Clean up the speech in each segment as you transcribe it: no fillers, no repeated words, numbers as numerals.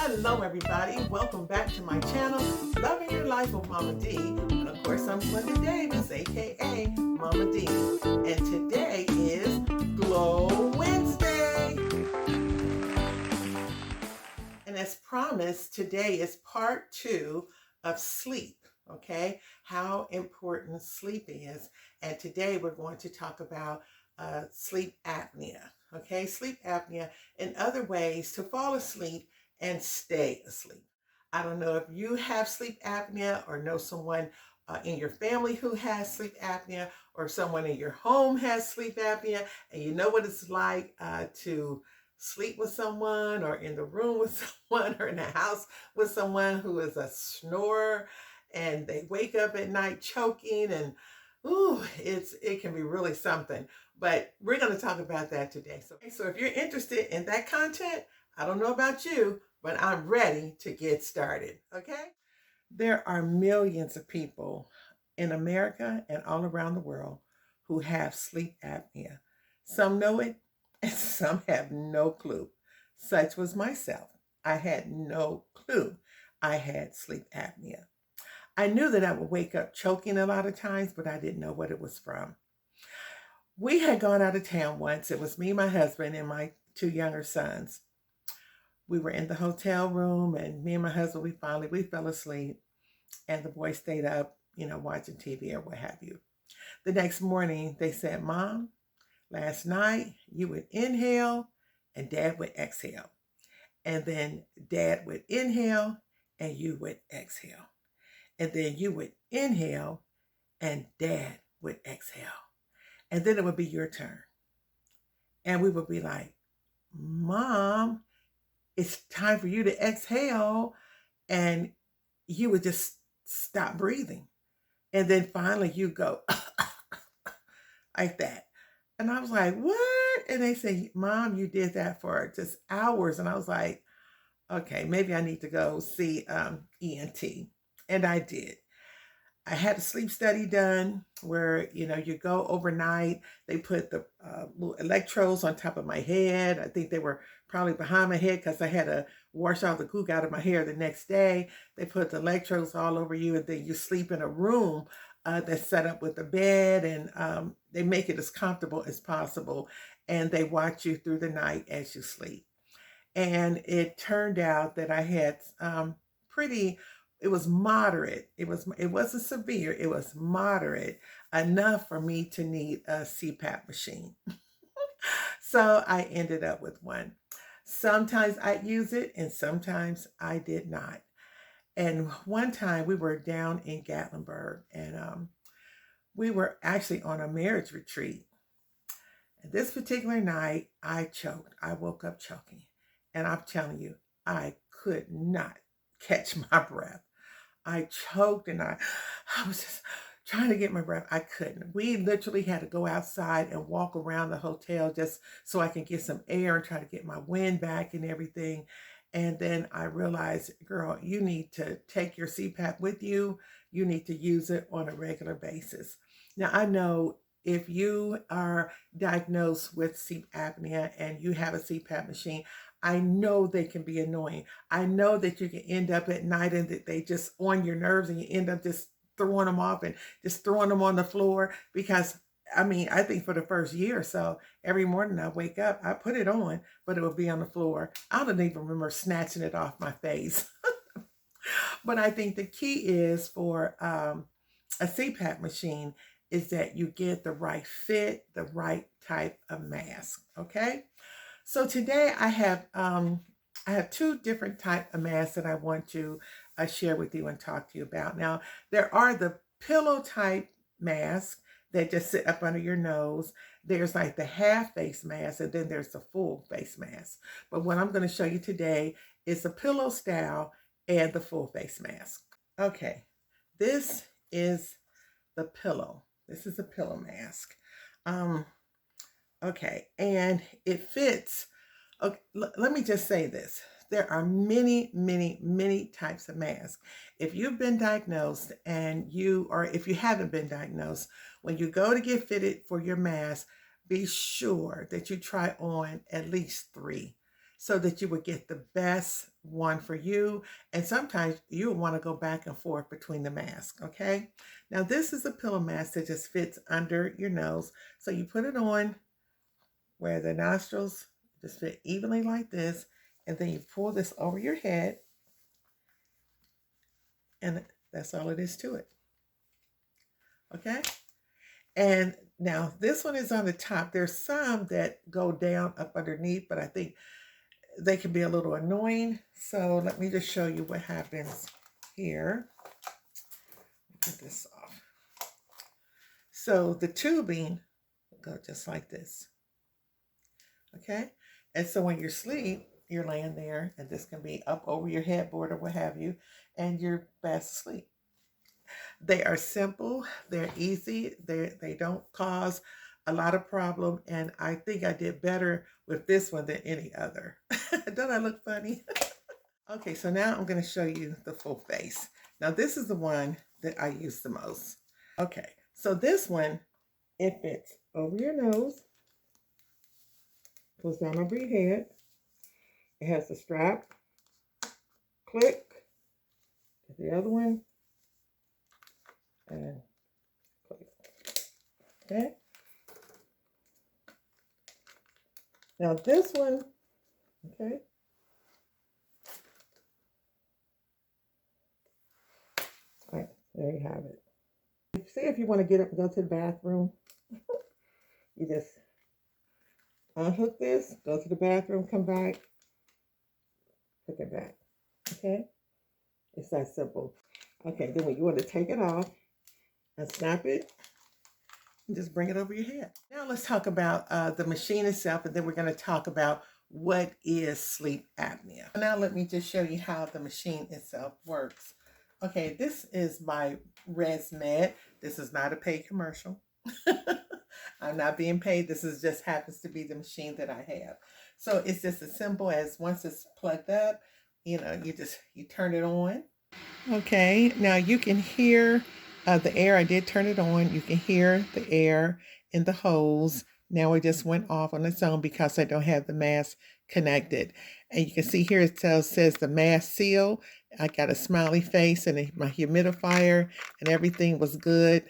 Hello everybody, welcome back to my channel, Loving Your Life with Mama D. And of course I'm Glenda Davis, aka Mama D. And today is Glow Wednesday. And as promised, today is part 2 of sleep, okay? How important sleep is. And today we're going to talk about sleep apnea, okay? Sleep apnea and other ways to fall asleep and stay asleep. I don't know if you have sleep apnea or know someone in your family who has sleep apnea, or someone in your home has sleep apnea, and you know what it's like to sleep with someone, or in the room with someone, or in the house with someone who is a snorer, and they wake up at night choking, and ooh, it can be really something. But we're going to talk about that today. So if you're interested in that content, I don't know about you, but I'm ready to get started, okay? There are millions of people in America and all around the world who have sleep apnea. Some know it and some have no clue. Such was myself. I had no clue I had sleep apnea. I knew that I would wake up choking a lot of times, but I didn't know what it was from. We had gone out of town once. It was me, my husband, and my 2 younger sons. We were in the hotel room, and me and my husband, we fell asleep, and the boys stayed up, watching TV or what have you. The next morning, they said, "Mom, last night you would inhale and Dad would exhale. And then Dad would inhale and you would exhale. And then you would inhale and Dad would exhale. And then it would be your turn." And we would be like, "Mom, it's time for you to exhale." And you would just stop breathing. And then finally you go like that. And I was like, "What?" And they say, "Mom, you did that for just hours." And I was like, okay, maybe I need to go see ENT. And I did. I had a sleep study done where, you go overnight. They put the little electrodes on top of my head. I think they were probably behind my head because I had to wash all the gook out of my hair the next day. They put the electrodes all over you, and then you sleep in a room that's set up with a bed, and they make it as comfortable as possible. And they watch you through the night as you sleep. And it turned out that I had it was moderate. It wasn't severe. It was moderate enough for me to need a CPAP machine. So I ended up with one. Sometimes I use it and sometimes I did not. And one time we were down in Gatlinburg, and we were actually on a marriage retreat. And this particular night, I choked. I woke up choking. And I'm telling you, I could not catch my breath. I choked, and I was just trying to get my breath. I couldn't. We literally had to go outside and walk around the hotel just so I can get some air and try to get my wind back and everything. And then I realized, girl, you need to take your CPAP with you. You need to use it on a regular basis. Now, I know if you are diagnosed with sleep apnea and you have a CPAP machine, I know they can be annoying. I know that you can end up at night and that they just on your nerves, and you end up just throwing them off and just throwing them on the floor. Because I think for the first year or so, every morning I wake up, I put it on, but it would be on the floor. I don't even remember snatching it off my face. But I think the key is for a CPAP machine is that you get the right fit, the right type of mask, okay? So today I have 2 different type of masks that I want to share with you and talk to you about. Now, there are the pillow type masks that just sit up under your nose. There's like the half face mask, and then there's the full face mask. But what I'm going to show you today is the pillow style and the full face mask. Okay, this is the pillow. This is a pillow mask. Okay, and it fits. Okay, let me just say this. There are many, many, many types of masks. If you've been diagnosed or if you haven't been diagnosed, when you go to get fitted for your mask, be sure that you try on at least 3 so that you would get the best one for you. And sometimes you'll want to go back and forth between the masks, okay? Now, this is a pillow mask that just fits under your nose. So you put it on where the nostrils just fit evenly like this, and then you pull this over your head, and that's all it is to it, okay? And now this one is on the top. There's some that go down up underneath, but I think they can be a little annoying. So let me just show you what happens here. Get this off. So the tubing will go just like this. Okay? And so when you're asleep, you're laying there, and this can be up over your headboard or what have you, and you're fast asleep. They are simple, they're easy, they don't cause a lot of problem, and I think I did better with this one than any other. Don't I look funny? Okay, so now I'm going to show you the full face. Now this is the one that I use the most. Okay, so this one, it fits over your nose, goes down over your head. It has a strap, click, the other one, and click. Okay. Now this one, okay. All right, there you have it. Say if you want to get up and go to the bathroom, you just unhook this, go to the bathroom, come back, hook it back. Okay? It's that simple. Okay, then when you want to take it off and snap it, and just bring it over your head. Now let's talk about the machine itself, and then we're going to talk about what is sleep apnea. Now let me just show you how the machine itself works. Okay, this is by ResMed. This is not a paid commercial. I'm not being paid. This is just happens to be the machine that I have. So it's just as simple as once it's plugged up, you turn it on. Okay, now you can hear the air. I did turn it on. You can hear the air in the hose. Now it just went off on its own because I don't have the mask connected. And you can see here it says the mask seal. I got a smiley face and my humidifier and everything was good.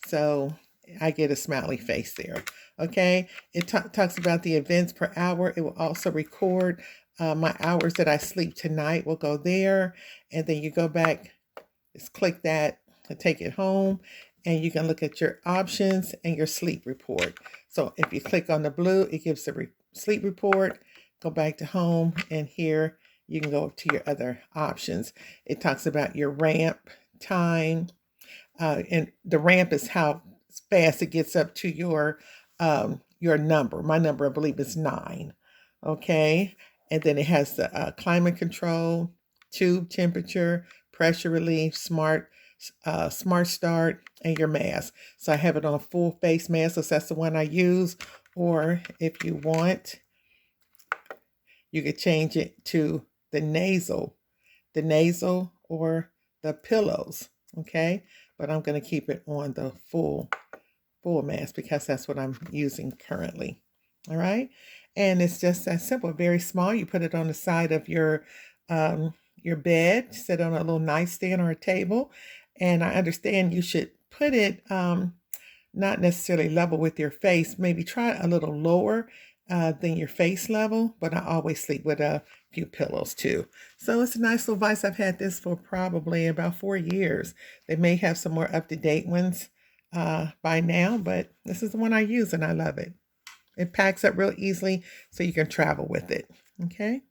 So I get a smiley face there. Okay, it talks about the events per hour. It will also record my hours that I sleep tonight will go there. And then you go back, just click that to take it home. And you can look at your options and your sleep report. So if you click on the blue, it gives the sleep report. Go back to home, and here you can go to your other options. It talks about your ramp time. And the ramp is how fast it gets up to your number. My number, I believe, is 9. Okay. And then it has the climate control, tube temperature, pressure relief, smart start, and your mask. So I have it on a full face mask, so that's the one I use. Or if you want, you could change it to the nasal or the pillows. Okay, but I'm going to keep it on the full mask because that's what I'm using currently. All right, and it's just that simple, very small. You put it on the side of your bed, sit on a little nightstand or a table. And I understand you should put it not necessarily level with your face. Maybe try a little lower than your face level, but I always sleep with a few pillows too. So it's a nice little device. I've had this for probably about 4 years. They may have some more up-to-date ones by now, but this is the one I use and I love it. It packs up real easily so you can travel with it. Okay.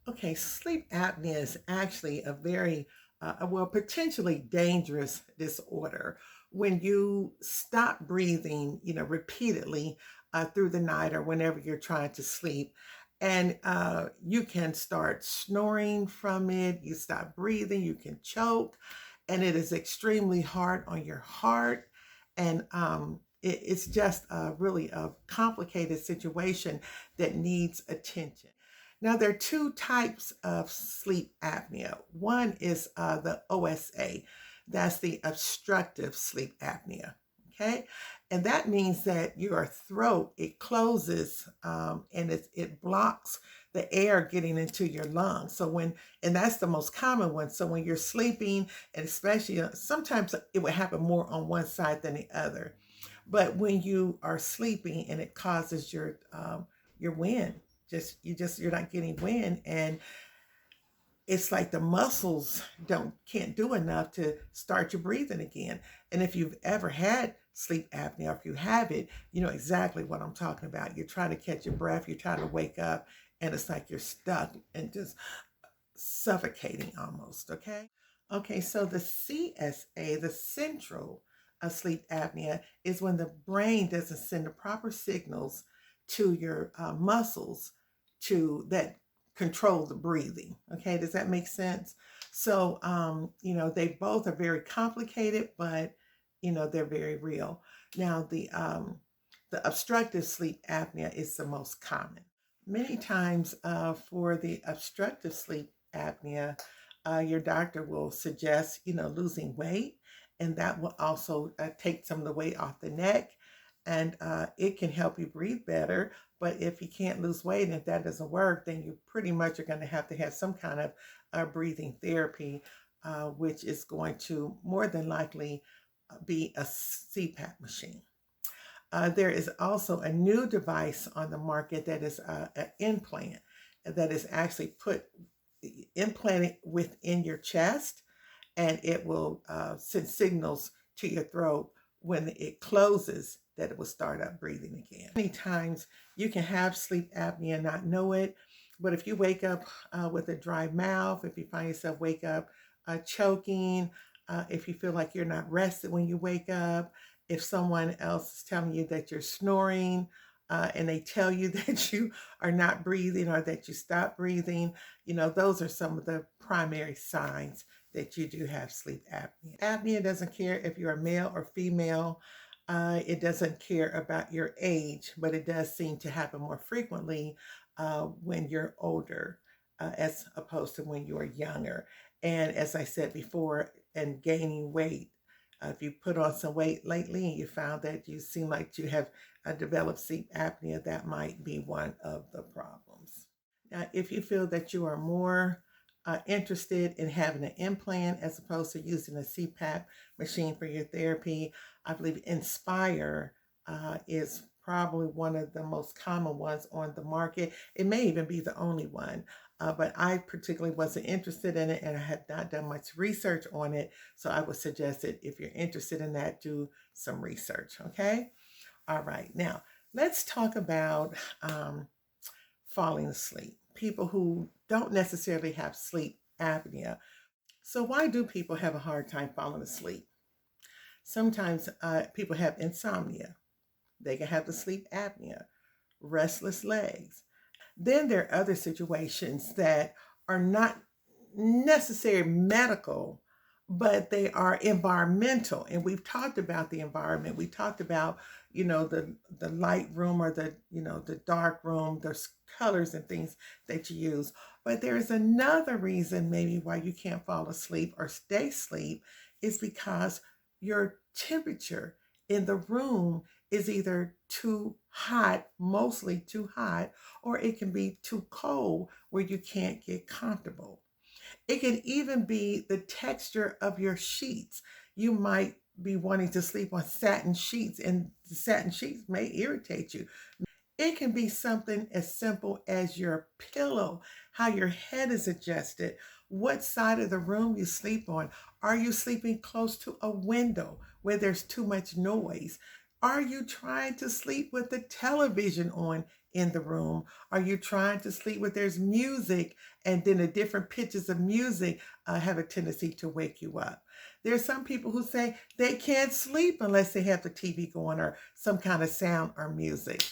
Okay, sleep apnea is actually a very, potentially dangerous disorder. When you stop breathing, repeatedly through the night or whenever you're trying to sleep, and you can start snoring from it, you stop breathing, you can choke, and it is extremely hard on your heart. And it's just really a complicated situation that needs attention. Now, there are 2 types of sleep apnea. One is the OSA. That's the obstructive sleep apnea. Okay. And that means that your throat, it closes and it blocks the air getting into your lungs. And that's the most common one. So when you're sleeping, and especially sometimes it would happen more on one side than the other. But when you are sleeping and it causes your wind, you're not getting wind, and it's like the muscles can't do enough to start your breathing again. And if you've ever had sleep apnea, if you have it, you know exactly what I'm talking about. You're trying to catch your breath, you're trying to wake up, and it's like you're stuck and just suffocating almost. Okay, so the CSA, the central sleep apnea, is when the brain doesn't send the proper signals to your muscles to that control the breathing. Okay, does that make sense? So, they both are very complicated, but they're very real. Now, the obstructive sleep apnea is the most common. Many times, for the obstructive sleep apnea, your doctor will suggest, losing weight, and that will also take some of the weight off the neck, and it can help you breathe better. But if you can't lose weight and if that doesn't work, then you pretty much are going to have some kind of breathing therapy, which is going to more than likely be a CPAP machine. There is also a new device on the market that is an implant that is actually implanted within your chest, and it will send signals to your throat when it closes, that it will start up breathing again. Many times you can have sleep apnea and not know it, but if you wake up with a dry mouth, if you find yourself wake up choking, if you feel like you're not rested when you wake up, if someone else is telling you that you're snoring, and they tell you that you are not breathing or that you stop breathing, those are some of the primary signs that you do have sleep apnea. Apnea doesn't care if you're a male or female. It doesn't care about your age, but it does seem to happen more frequently when you're older, as opposed to when you're younger. And as I said before, and gaining weight. If you put on some weight lately and you found that you seem like you have developed sleep apnea, that might be one of the problems. Now, if you feel that you are more interested in having an implant as opposed to using a CPAP machine for your therapy, I believe Inspire is probably one of the most common ones on the market. It may even be the only one, but I particularly wasn't interested in it, and I had not done much research on it. So I would suggest that if you're interested in that, do some research. Okay. All right. Now let's talk about falling asleep. People who don't necessarily have sleep apnea. So why do people have a hard time falling asleep? Sometimes people have insomnia. They can have the sleep apnea, restless legs. Then there are other situations that are not necessarily medical, but they are environmental. And we've talked about the environment. We talked about, the light room or the dark room, there's colors and things that you use. But there is another reason maybe why you can't fall asleep or stay asleep, is because your temperature in the room is either too hot, mostly too hot, or it can be too cold where you can't get comfortable. It can even be the texture of your sheets. You might be wanting to sleep on satin sheets, and the satin sheets may irritate you. It can be something as simple as your pillow, how your head is adjusted, what side of the room you sleep on. Are you sleeping close to a window where there's too much noise? Are you trying to sleep with the television on in the room? Are you trying to sleep with there's music, and then the different pitches of music have a tendency to wake you up? There's some people who say they can't sleep unless they have the TV going or some kind of sound or music.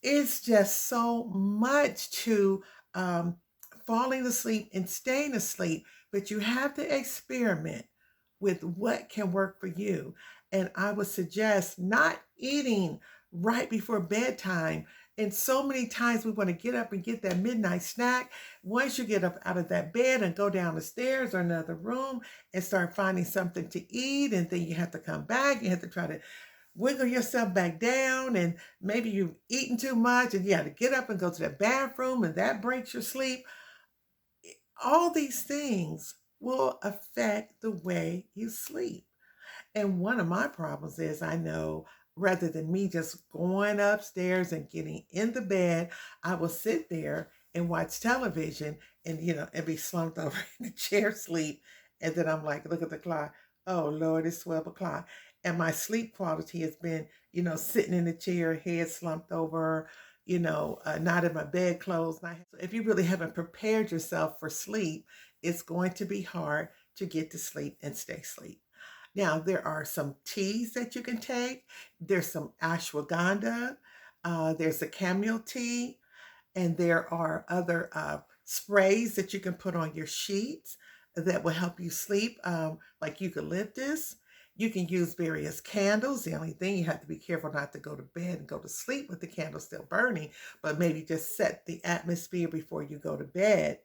It's just so much to falling asleep and staying asleep, but you have to experiment with what can work for you. And I would suggest not eating right before bedtime. And so many times we want to get up and get that midnight snack. Once you get up out of that bed and go down the stairs or another room and start finding something to eat, and then you have to come back, you have to try to wiggle yourself back down, and maybe you've eaten too much and you have to get up and go to the bathroom and that breaks your sleep. All these things will affect the way you sleep. And one of my problems is I know rather than me just going upstairs and getting in the bed, I will sit there and watch television and, and be slumped over in the chair sleep. And then I'm like, look at the clock. Oh, Lord, it's 12 o'clock. And my sleep quality has been, sitting in the chair, head slumped over, not in my bedclothes. So if you really haven't prepared yourself for sleep, it's going to be hard to get to sleep and stay asleep. Now, there are some teas that you can take. There's some ashwagandha. There's a chamomile tea. And there are other sprays that you can put on your sheets that will help you sleep, like eucalyptus. You can use various candles. The only thing you have to be careful not to go to bed and go to sleep with the candle still burning, but maybe just set the atmosphere before you go to bed.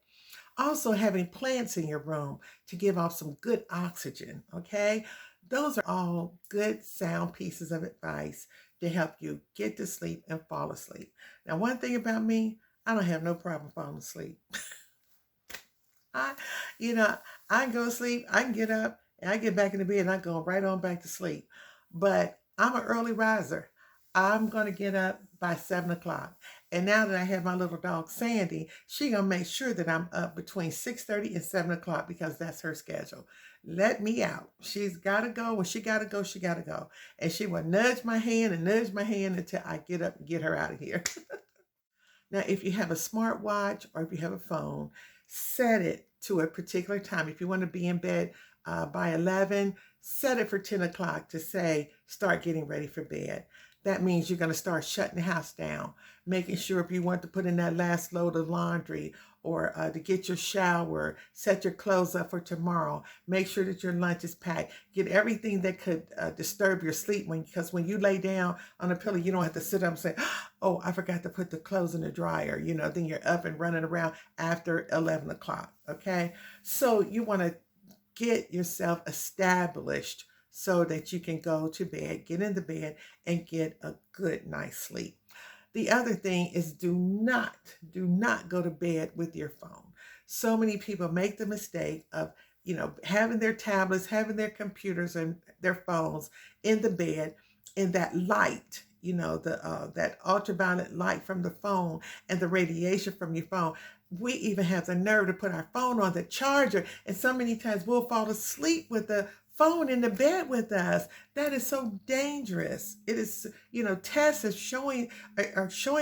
Also, having plants in your room to give off some good oxygen, okay? Those are all good, sound pieces of advice to help you get to sleep and fall asleep. Now, one thing about me, I don't have no problem falling asleep. I, you know, I can go to sleep, I can get up, and I get back in the bed, and I go right on back to sleep. But I'm an early riser. I'm gonna get up by 7 o'clock. And now that I have my little dog Sandy, she gonna make sure that I'm up between 6:30 and 7 o'clock because that's her schedule. Let me out. She's gotta go. When she gotta go, she gotta go. And she will nudge my hand and nudge my hand until I get up and get her out of here. Now, if you have a smartwatch or if you have a phone, set it to a particular time. If you want to be in bed by 11, set it for 10 o'clock to say, start getting ready for bed. That means you're going to start shutting the house down, making sure if you want to put in that last load of laundry or to get your shower, set your clothes up for tomorrow, make sure that your lunch is packed, get everything that could disturb your sleep because when you lay down on a pillow, you don't have to sit up and say, oh, I forgot to put the clothes in the dryer. Then you're up and running around after 11 o'clock. Okay. So you want to get yourself established so that you can go to bed, get in the bed, and get a good night's sleep. The other thing is do not go to bed with your phone. So many people make the mistake of, having their tablets, having their computers and their phones in the bed, in that light, that ultraviolet light from the phone and the radiation from your phone. We even have the nerve to put our phone on the charger, and so many times we'll fall asleep with the phone in the bed with us. That is so dangerous. It is, tests are showing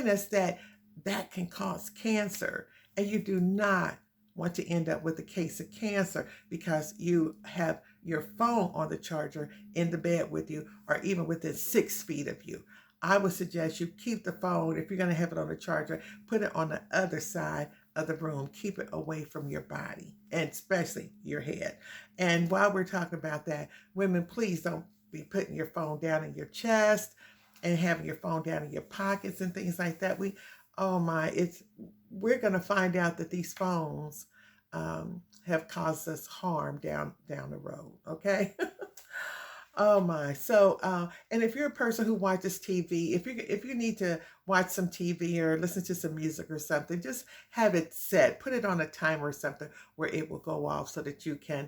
us that that can cause cancer, and you do not want to end up with a case of cancer because you have your phone on the charger in the bed with you or even within 6 feet of you. I would suggest you keep the phone, if you're going to have it on the charger, put it on the other side of the room. Keep it away from your body and especially your head. And while we're talking about that, women, please don't be putting your phone down in your chest and having your phone down in your pockets and things like that. We're going to find out that these phones have caused us harm down the road. Okay. Oh my. So, and if you're a person who watches TV, if you need to watch some TV or listen to some music or something, just have it set, put it on a timer or something where it will go off so that you can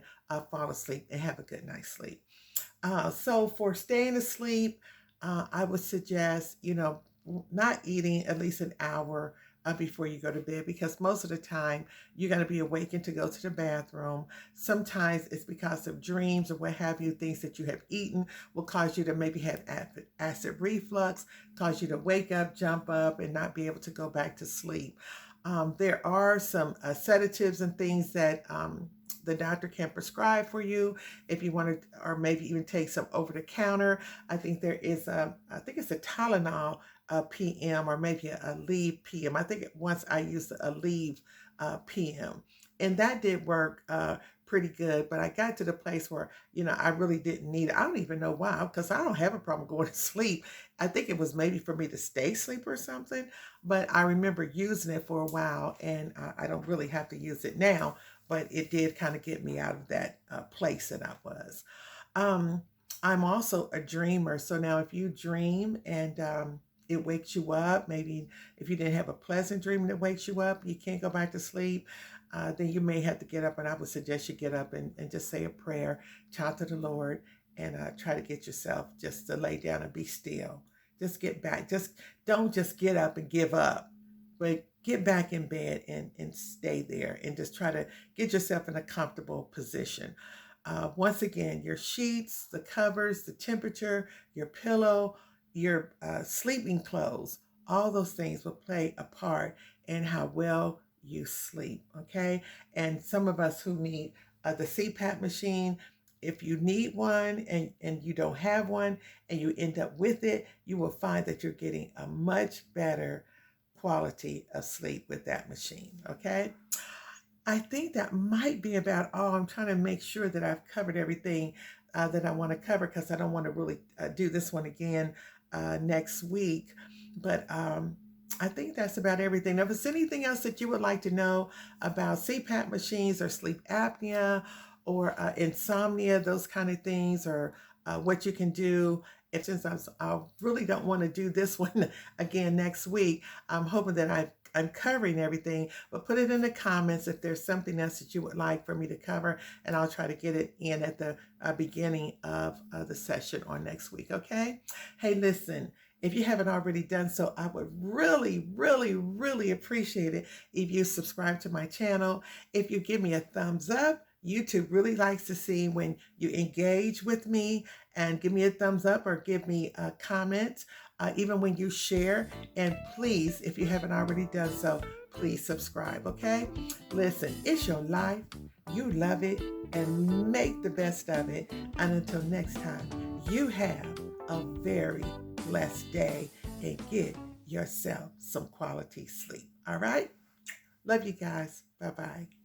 fall asleep and have a good night's sleep. So for staying asleep, I would suggest, not eating at least an hour before you go to bed because most of the time you're going to be awakened to go to the bathroom. Sometimes it's because of dreams or what have you. Things that you have eaten will cause you to maybe have acid reflux, cause you to wake up, jump up, and not be able to go back to sleep. There are some sedatives and things that the doctor can prescribe for you if you want to, or maybe even take some over the counter. I think it's a Tylenol PM or maybe a Aleve PM. I think once I used the Aleve PM, and that did work pretty good. But I got to the place where I really didn't need it. I don't even know why, because I don't have a problem going to sleep. I think it was maybe for me to stay asleep or something. But I remember using it for a while, and I don't really have to use it now. But it did kind of get me out of that place that I was. Um, I'm also a dreamer. So now if you dream and it wakes you up, maybe if you didn't have a pleasant dream that wakes you up, you can't go back to sleep, then you may have to get up. And I would suggest you get up and just say a prayer, talk to the Lord, and try to get yourself just to lay down and be still. Just get back. Just don't just get up and give up, but get back in bed and stay there and just try to get yourself in a comfortable position. Once again, your sheets, the covers, the temperature, your pillow, your sleeping clothes, all those things will play a part in how well you sleep. Okay. And some of us who need the CPAP machine, if you need one and you don't have one and you end up with it, you will find that you're getting a much better quality of sleep with that machine. Okay. I think that might be about all. I'm trying to make sure that I've covered everything that I want to cover because I don't want to really do this one again next week. But I think that's about everything. Now, if there's anything else that you would like to know about CPAP machines or sleep apnea or insomnia, those kind of things, or what you can do. And since I really don't want to do this one again next week, I'm hoping that I'm covering everything, but put it in the comments if there's something else that you would like for me to cover, and I'll try to get it in at the beginning of the session on next week, okay? Hey, listen, if you haven't already done so, I would really, really, really appreciate it if you subscribe to my channel. If you give me a thumbs up, YouTube really likes to see when you engage with me, and give me a thumbs up or give me a comment, even when you share. And please, if you haven't already done so, please subscribe, okay? Listen, it's your life. You love it and make the best of it. And until next time, you have a very blessed day and get yourself some quality sleep. All right? Love you guys. Bye-bye.